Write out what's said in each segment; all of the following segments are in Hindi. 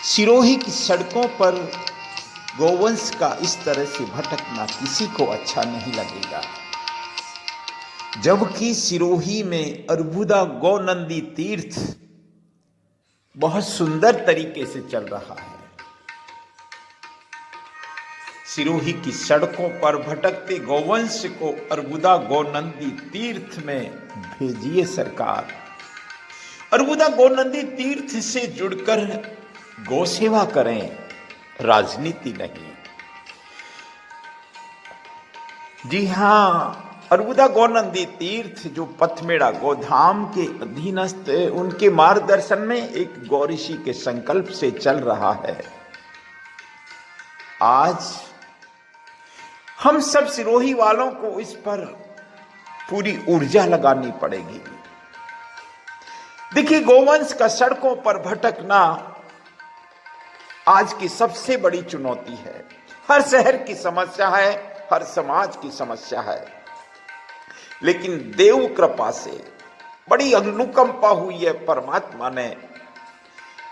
सिरोही की सड़कों पर गौवंश का इस तरह से भटकना किसी को अच्छा नहीं लगेगा। जबकि सिरोही में अर्बुदा गौनंदी तीर्थ बहुत सुंदर तरीके से चल रहा है। सिरोही की सड़कों पर भटकते गौवंश को अर्बुदा गौनंदी तीर्थ में भेजिए सरकार। अर्बुदा गौनंदी तीर्थ से जुड़कर गौ सेवा करें, राजनीति नहीं। जी हां, अर्बुदा गौनंदी तीर्थ जो पथमेड़ा गोधाम के अधीनस्थ है, उनके मार्गदर्शन में एक गौऋषि के संकल्प से चल रहा है। आज हम सब सिरोही वालों को इस पर पूरी ऊर्जा लगानी पड़ेगी। देखिए, गोवंश का सड़कों पर भटकना आज की सबसे बड़ी चुनौती है। हर शहर की समस्या है, हर समाज की समस्या है। लेकिन देव कृपा से बड़ी अनुकंपा हुई है परमात्मा ने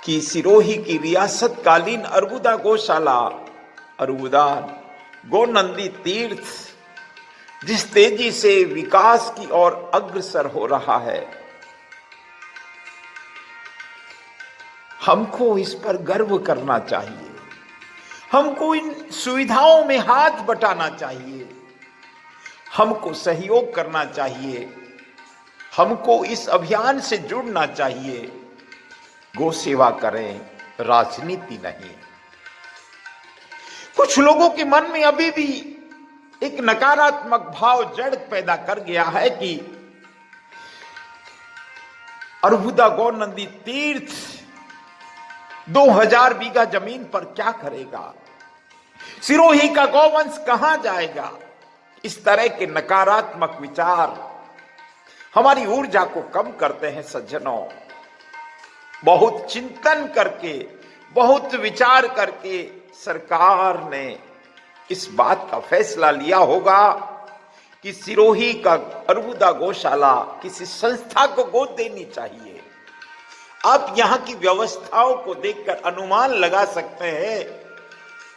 कि सिरोही की रियासत कालीन अर्बुदा गौशाला, अर्बुदा गौनंदी तीर्थ जिस तेजी से विकास की ओर अग्रसर हो रहा है, हमको इस पर गर्व करना चाहिए। हमको इन सुविधाओं में हाथ बटाना चाहिए। हमको सहयोग करना चाहिए। हमको इस अभियान से जुड़ना चाहिए। गौ सेवा करें, राजनीति नहीं। कुछ लोगों के मन में अभी भी एक नकारात्मक भाव जड़ पैदा कर गया है कि अर्बुदा गौनंदी तीर्थ 2000 बीघा जमीन पर क्या करेगा, सिरोही का गौवंश कहां जाएगा। इस तरह के नकारात्मक विचार हमारी ऊर्जा को कम करते हैं। सज्जनों, बहुत चिंतन करके, बहुत विचार करके सरकार ने इस बात का फैसला लिया होगा कि सिरोही का अर्बुदा गौशाला किसी संस्था को गोद देनी चाहिए। आप यहां की व्यवस्थाओं को देखकर अनुमान लगा सकते हैं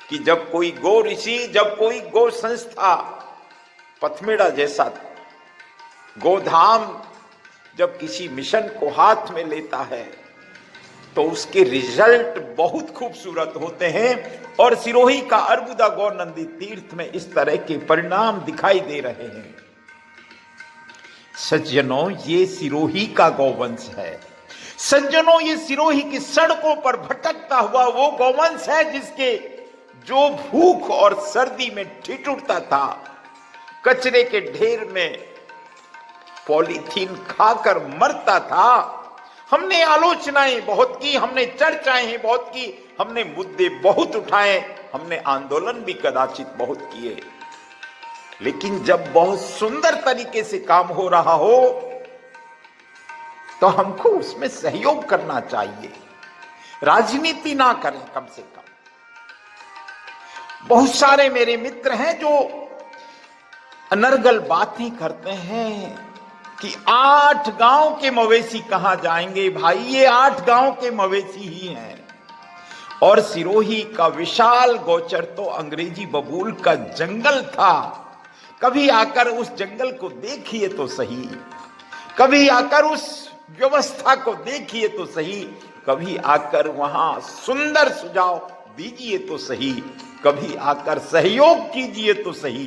कि जब कोई गौ ऋषि, जब कोई गौ संस्था, पथमेड़ा जैसा गोधाम जब किसी मिशन को हाथ में लेता है तो उसके रिजल्ट बहुत खूबसूरत होते हैं। और सिरोही का अर्बुदा गौनंदी तीर्थ में इस तरह के परिणाम दिखाई दे रहे हैं। सज्जनों, ये सिरोही का गौवंश है। सज्जनों, ये सिरोही की सड़कों पर भटकता हुआ वो गौवंश है जिसके जो भूख और सर्दी में ठिठुरता था, कचरे के ढेर में पॉलीथीन खाकर मरता था। हमने आलोचनाएं बहुत की, हमने चर्चाएं बहुत की, हमने मुद्दे बहुत उठाए, हमने आंदोलन भी कदाचित बहुत किए। लेकिन जब बहुत सुंदर तरीके से काम हो रहा हो तो हमको उसमें सहयोग करना चाहिए, राजनीति ना करें। कम से कम बहुत सारे मेरे मित्र हैं जो अनर्गल बातें करते हैं कि 8 गांव के मवेशी कहां जाएंगे। भाई, ये 8 गांव के मवेशी ही हैं। और सिरोही का विशाल गोचर तो अंग्रेजी बबूल का जंगल था। कभी आकर उस जंगल को देखिए तो सही, कभी आकर उस व्यवस्था को देखिए तो सही, कभी आकर वहां सुंदर सुझाव दीजिए तो सही, कभी आकर सहयोग कीजिए तो सही।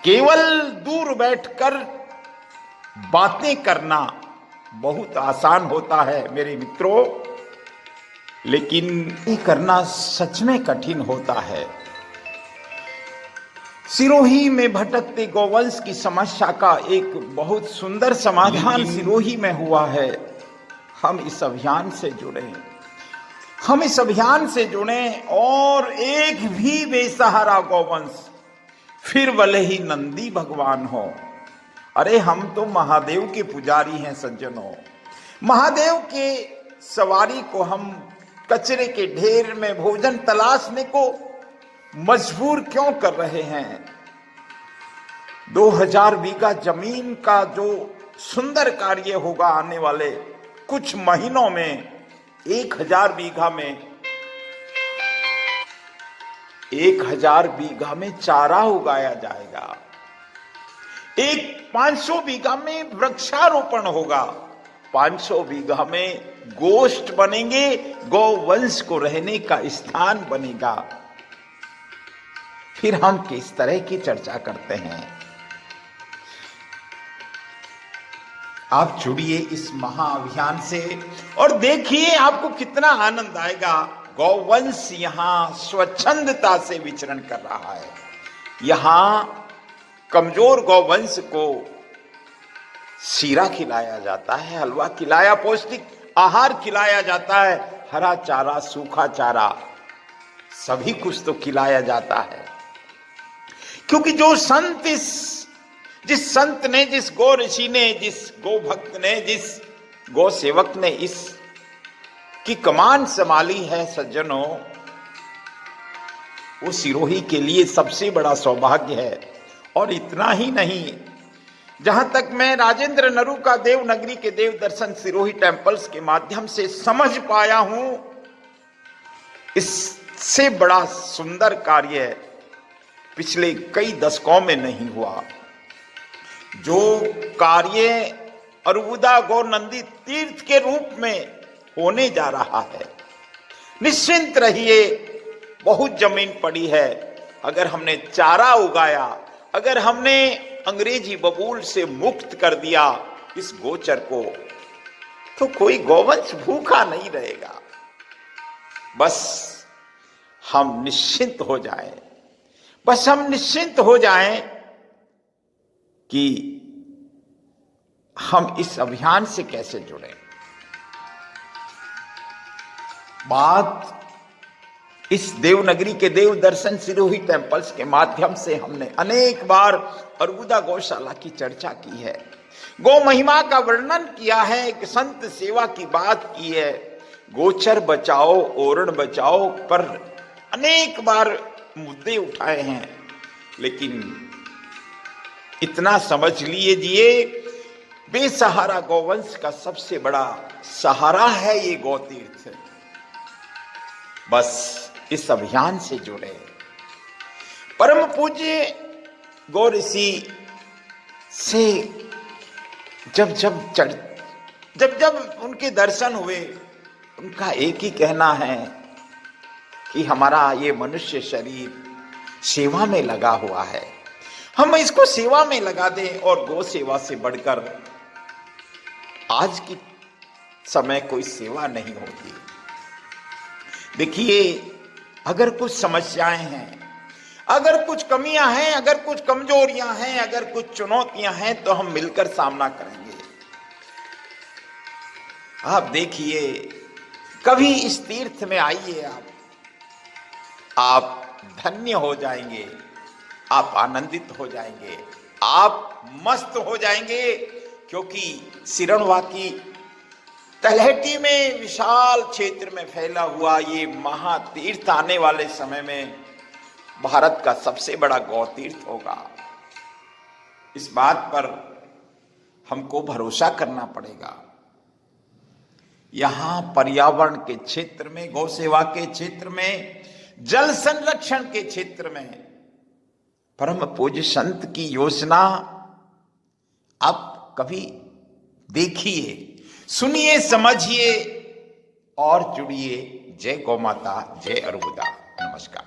केवल दूर बैठकर बातें करना बहुत आसान होता है मेरे मित्रों, लेकिन ये करना सच में कठिन होता है। सिरोही में भटकते गौवंश की समस्या का एक बहुत सुंदर समाधान सिरोही में हुआ है। हम इस अभियान से जुड़े, हम इस अभियान से जुड़े और एक भी बेसहारा गौवंश, फिर भले ही नंदी भगवान हो। अरे, हम तो महादेव के पुजारी हैं सज्जनों। महादेव के सवारी को हम कचरे के ढेर में भोजन तलाशने को मजबूर क्यों कर रहे हैं। 2000 बीघा जमीन का जो सुंदर कार्य होगा आने वाले कुछ महीनों में, 1000 बीघा में 1000 बीघा में चारा उगाया जाएगा, 500 बीघा में वृक्षारोपण होगा, 500 बीघा में गोष्ठ बनेंगे, गौवंश को रहने का स्थान बनेगा। फिर हम किस तरह की चर्चा करते हैं? आप जुड़िए इस महाअभियान से और देखिए आपको कितना आनंद आएगा। गौवंश यहां स्वच्छंदता से विचरण कर रहा है। यहां कमजोर गौवंश को शीरा खिलाया जाता है, हलवा खिलाया, पौष्टिक आहार खिलाया जाता है, हरा चारा, सूखा चारा, सभी कुछ तो खिलाया जाता है। क्योंकि जो संत जिस संत ने, जिस गौ ऋषि ने, जिस गौ भक्त ने, जिस गौ सेवक ने इस की कमान संभाली है सज्जनों, वो सिरोही के लिए सबसे बड़ा सौभाग्य है। और इतना ही नहीं, जहां तक मैं राजेंद्र नरू का देवनगरी के देव दर्शन सिरोही टेम्पल्स के माध्यम से समझ पाया हूं, इससे बड़ा सुंदर कार्य पिछले कई दशकों में नहीं हुआ। जो कार्य अरबुदा गौर नंदी तीर्थ के रूप में होने जा रहा है, निश्चिंत रहिए, बहुत जमीन पड़ी है। अगर हमने चारा उगाया, अगर हमने अंग्रेजी बबूल से मुक्त कर दिया इस गोचर को, तो कोई गौवंश भूखा नहीं रहेगा। बस हम निश्चिंत हो जाएं, बस हम निश्चिंत हो जाएं कि हम इस अभियान से कैसे जुड़े। बात इस देवनगरी के देव दर्शन सिरोही टेम्पल्स के माध्यम से हमने अनेक बार अरबुदा गौशाला की चर्चा की है, गौ महिमा का वर्णन किया है, एक संत सेवा की बात की है, गोचर बचाओ ओरण बचाओ पर अनेक बार मुद्दे उठाए हैं। लेकिन इतना समझ लीजिए, बेसहारा गौवंश का सबसे बड़ा सहारा है ये गौतीर्थ। बस इस अभियान से जुड़े। परम पूज्य गौ ऋषि से जब उनके दर्शन हुए, उनका एक ही कहना है कि हमारा ये मनुष्य शरीर सेवा में लगा हुआ है, हम इसको सेवा में लगा दें। और गौ सेवा से बढ़कर आज की समय कोई सेवा नहीं होती। देखिए, अगर कुछ समस्याएं हैं, अगर कुछ कमियां हैं, अगर कुछ कमजोरियां हैं, अगर कुछ चुनौतियां हैं, तो हम मिलकर सामना करेंगे। आप देखिए, कभी इस तीर्थ में आइए, आप धन्य हो जाएंगे, आप आनंदित हो जाएंगे, आप मस्त हो जाएंगे। क्योंकि सिरणवा की तलहटी में विशाल क्षेत्र में फैला हुआ ये महातीर्थ आने वाले समय में भारत का सबसे बड़ा गौतीर्थ होगा। इस बात पर हमको भरोसा करना पड़ेगा। यहां पर्यावरण के क्षेत्र में, गौ सेवा के क्षेत्र में, जल संरक्षण के क्षेत्र में परम पूज्य संत की योजना आप कभी देखिए, सुनिए, समझिए और जुड़िए। जय गौ माता, जय अरबुदा। नमस्कार।